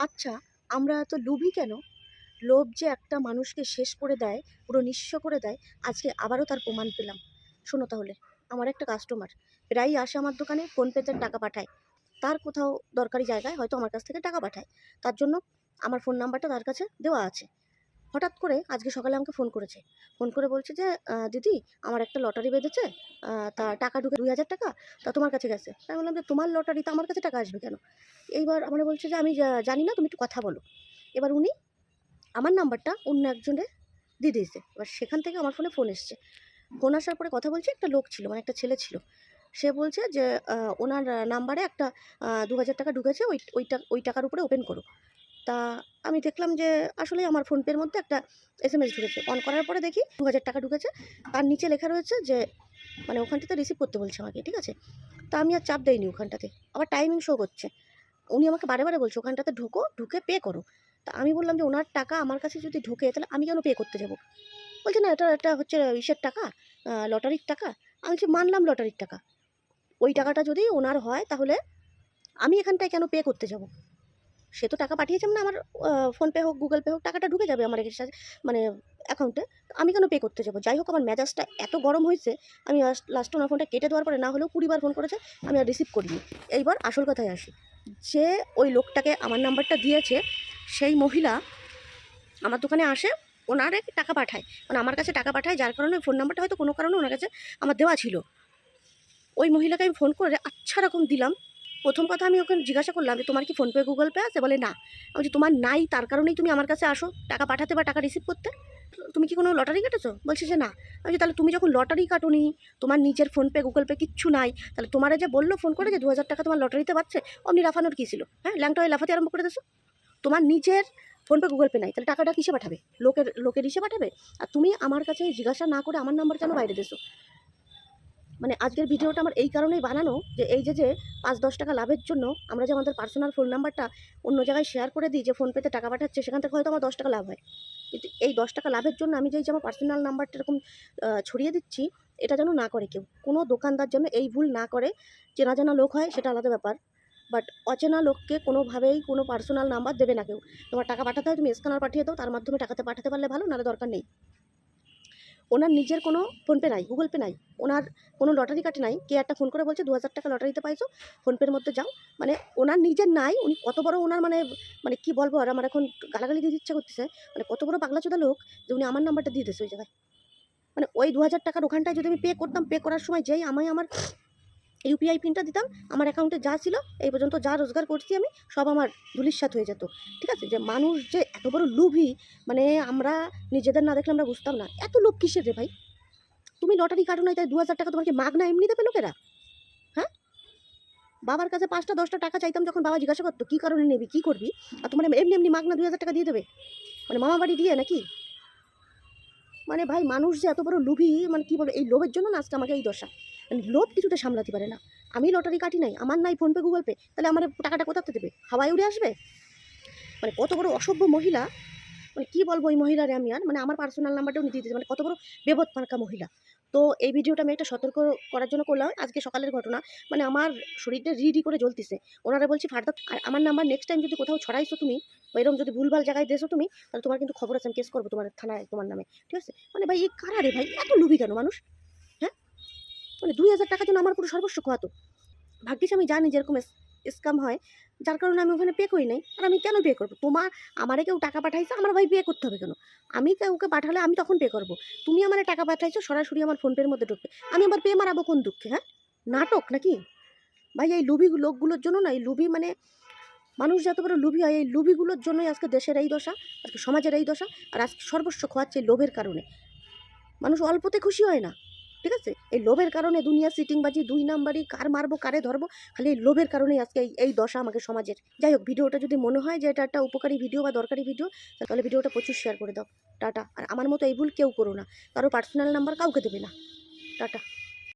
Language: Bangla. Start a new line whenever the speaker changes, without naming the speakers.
আচ্ছা, আমরা এত লোভী কেন? লোভ যে একটা মানুষকে শেষ করে দেয়, পুরো নিঃস্ব করে দেয়, আজকে আবারও তার প্রমাণ পেলাম। শোনো তাহলে, আমার একটা কাস্টমার প্রায়ই আসে আমার দোকানে, ফোনপেতে টাকা পাঠায়। তার কোথাও দরকারি জায়গায় হয়তো আমার কাছ থেকে টাকা পাঠায়। তার জন্য আমার ফোন নাম্বারটা তার কাছে দেওয়া আছে। হঠাৎ করে আজকে সকালে আমাকে ফোন করেছে। ফোন করে বলছে যে, দিদি আমার একটা লটারি বেঁধেছে। তা টাকা ঢুকে ৳২,০০০, তা তোমার কাছে গেছে।" আমি বললাম যে, "তোমার লটারি তো আমার কাছে টাকা আসবে কেন?" এইবার আমারে বলছে যে, "আমি জানি না, তুমি একটু কথা বলো।" এবার উনি আমার নাম্বারটা অন্য একজনের দিয়ে দিয়েছে। এবার সেখান থেকে আমার ফোন এসছে। ফোন আসার পরে কথা বলছি, একটা লোক ছিল, মানে একটা ছেলে ছিল। সে বলছে যে, ওনার নাম্বারে একটা ৳২,০০০ ঢুকেছে, ওই টাকার উপরে ওপেন করো। তা আমি দেখলাম যে আসলেই আমার ফোনপের মধ্যে একটা এসএমএস ঢুকেছে। অন করার পরে দেখি ৳২,০০০ ঢুকেছে। তার নিচে লেখা রয়েছে যে, মানে ওখানটাতে রিসিভ করতে বলছে আমাকে, ঠিক আছে? তা আমি আর চাপ দেইনি ওখানটাতে। আবার টাইমিং শো করছে। উনি আমাকে বারে, বারে বলছে, "ওখানটাতে ঢোকো, ঢুকে পে করো।" তা আমি বললাম যে, "ওনার টাকা আমার কাছে যদি ঢোকে তাহলে আমি কেন পে করতে যাবো?" বলছে, "না, এটা হচ্ছে ইসের টাকা, লটারির টাকা।" আমি বলছি, "মানলাম লটারির টাকা। ওই টাকাটা যদি ওনার হয় তাহলে আমি এখানটায় কেন পে করতে যাবো? সে তো টাকা পাঠিয়েছে মানে আমার ফোনপে হোক, গুগল পে হোক, টাকাটা ঢুকে যাবে আমার মানে অ্যাকাউন্টে। আমি কেন পে করতে যাবো?" যাই হোক, আমার মেজাজটা এত গরম হয়েছে, আমি লাস্টে ওনার ফোনটা কেটে দেওয়ার পরে না হলেও ২০ বার ফোন করেছে, আমি আর রিসিভ করিনি। এইবার আসল কথায় আসি। যে ওই লোকটাকে আমার নাম্বারটা দিয়েছে, সেই মহিলা আমার দোকানে আসে, ওনারে টাকা পাঠায়। মানে আমার কাছে টাকা পাঠায়, যার কারণে ওই ফোন নাম্বারটা হয়তো কোনো কারণে ওনার কাছে আমার দেওয়া ছিল। ওই মহিলাকে আমি ফোন করে আচ্ছা রকম দিলাম। ১ম কথা আমি ওকে জিজ্ঞাসা করলাম যে, "তোমার কি ফোনপে, গুগল পে আছে?" বলে, "না।" আমি বলছি, "তোমার নাই তার কারণেই তুমি আমার কাছে আসো টাকা পাঠাতে বা টাকা রিসিভ করতে? তুমি কি কোনো লটারি কেটেছো?" বলছে যে, "না।" আমি বলছি, "তাহলে তুমি যখন লটারি কাটোনি, তোমার নিজের ফোনপে, গুগল পে কিচ্ছু নাই, তাহলে তোমারে যে বলল ফোন করে যে ৳২,০০০ তোমার লটারিতে পাচ্ছে, অমনি লাফানোর কী ছিল? হ্যাঁ? ল্যাংটা হয়ে লাফাতে আরম্ভ করে দিয়েছো। তোমার নিজের ফোনপে, গুগল পে নাই, তাহলে টাকাটা কিসে পাঠাবে? লোকের ইসে পাঠাবে? আর তুমি আমার কাছে জিজ্ঞাসা না করে আমার নাম্বার কেন বাইরে দিছো?" মানে আজকের ভিডিওটা আমার এই কারণেই বানানো যে, এই যে ৫-১০ টাকা লাভের জন্য আমরা যে আমাদের পার্সোনাল ফোন নাম্বারটা অন্য জায়গায় শেয়ার করে দিই, যে ফোনপেতে টাকা পাঠাচ্ছে সেখান থেকে হয়তো আমার ৳১০ লাভ হয়। কিন্তু এই ৳১০ লাভের জন্য আমি যে এই যে আমার পার্সোনাল নাম্বারটা এরকম ছড়িয়ে দিচ্ছি, এটা যেন না করে কেউ। কোনো দোকানদার যেন এই ভুল না করে। চেনা জানা লোক হয় সেটা আলাদা ব্যাপার। বাট অচেনা লোককে কোনোভাবেই কোনো পার্সোনাল নাম্বার দেবে না কেউ। তোমার টাকা পাঠাতে হয়, তুমি স্ক্যানার পাঠিয়ে দাও, তার মাধ্যমে টাকাতে পাঠাতে পারলে ভালো, নাহলে দরকার নেই। ওনার নিজের কোনো ফোনপে নাই, গুগল পে নাই। ওনার কোনো লটারি কাটে নাই। কে একটা ফোন করে বলছে, ৳২,০০০ লটারিতে পাইছো, ফোনপের মধ্যে যাও। মানে ওনার নিজের নাই। উনি কত বড় ওনার মানে, মানে কি বলবো আর, আমার এখন গালাগালি দিতে ইচ্ছা করতেছে। মানে কত বড় পাগলাচোদা লোক যে উনি আমার নাম্বারটা দিয়ে দিয়েছে ওই জায়গায়। মানে ওই ৳২,০০০ ওখানটায় যদি আমি পে করতাম, পে করার সময় যেই আমি আমার ইউপিআই পিনটা দিতাম, আমার অ্যাকাউন্টে যা ছিল, এই পর্যন্ত যা রোজগার করছি আমি, সব আমার ধূলিসাৎ হয়ে যেত। ঠিক আছে? যে মানুষ যে এত বড় লোভী, মানে আমরা নিজেদের না দেখলে আমরা বুঝতাম না। এত লোভ কিসের রে ভাই? তুমি লটারি কাটো নাই তাই ৳২,০০০ তোমাকে মাগনা এমনি দেবে লোকেরা? হ্যাঁ? বাবার কাছে ৫টা ১০টা টাকা চাইতাম যখন, বাবা জিজ্ঞাসা করতো, "কি কারণে নিবি? কি করবি?" আর তোমার এমনি, এমনি মাগনা ৳২,০০০ দিয়ে দেবে? মানে মামা বাড়ি দিয়ে নাকি? মানে ভাই, মানুষ যে এত বড় লোভী, মানে কি বলবো, এই লোভের জন্য না আজকে আমাকে এই দশা। মানে লোভ কিছুতে সামলাতে পারে না। আমি লটারি কাটি নাই, আমার নাই ফোনপে, গুগল পে, তাহলে আমার টাকাটা কোথা থেকে দেবে? হাওয়ায় উড়ে আসবে? মানে কত বড় অসভ্য মহিলা, মানে কি বলবো ওই মহিলারে আমি আর, মানে আমার পার্সোনাল নাম্বারটাও নিতে দিতেছে, মানে কত বড় বেবদ মার্কা মহিলা। তো এই ভিডিওটা আমি একটা সতর্ক করার জন্য করলাম। আজকে সকালের ঘটনা। মানে আমার শরীরটা রি করে জ্বলতিছে। ওনারা বলছি ফার্দার আর আমার নাম্বার নেক্সট টাইম যদি কোথাও ছড়াইছো তুমি, বা এরকম যদি ভুলভাল জায়গায় দিয়েছো তুমি, তাহলে তোমার কিন্তু খবর আছে, আমি কেস করব তোমার থানায় তোমার নামে। ঠিক আছে? মানে ভাই, এই কারা রে ভাই? এত লোভী কেন মানুষ? হ্যাঁ? মানে ৳২,০০০ জন্য আমার পুরো সর্বস্ব খোয়াতো। ভাগ্যিস আমি জানি যে এরকম স্ক্যাম হয়। যার কারণে আমি ওখানে পে করি নাই। আর আমি কেন পে করব? আমারে কেউ টাকা পাঠাইছে, আমার ভাই পে করতে হবে কেন? আমি কাউকে পাঠালে আমি তখন পে করব। তুমি আমারে টাকা পাঠাইছো, সরাসরি আমার ফোনপের মধ্যে ঢুকবে। আমি আবার পে মারাবো কোন দুঃখে, হ্যাঁ? নাটক নাকি? ভাই, এই লোভী লোকগুলোর জন্য না, এই লোভী মানে মানুষ যত বড় লোভী হয়, এই লোভীগুলোর জন্যই আজকে দেশের এই দশা, আজকে সমাজের এই দশা। আর আজকে সর্বস্ব খোয়াচ্ছে এই লোভের কারণে। মানুষ অল্পতে খুশি হয় না। ঠিক আছে? এই লোভের কারণে দুনিয়া সিটিংবাজি, ২ নাম্বারি, কার মারবো, কারে ধরবো, খালি এই লোভের কারণেই আজকে এই দশা আমাদের সমাজের। যাই হোক, ভিডিওটা যদি মনে হয় যে এটা একটা উপকারী ভিডিও বা দরকারি ভিডিও, তাহলে ভিডিওটা প্রচুর শেয়ার করে দাও। টাটা। আর আমার মতো এই ভুল কেউ করো না। কারো পার্সোনাল নাম্বার কাউকে দেবে না। টাটা।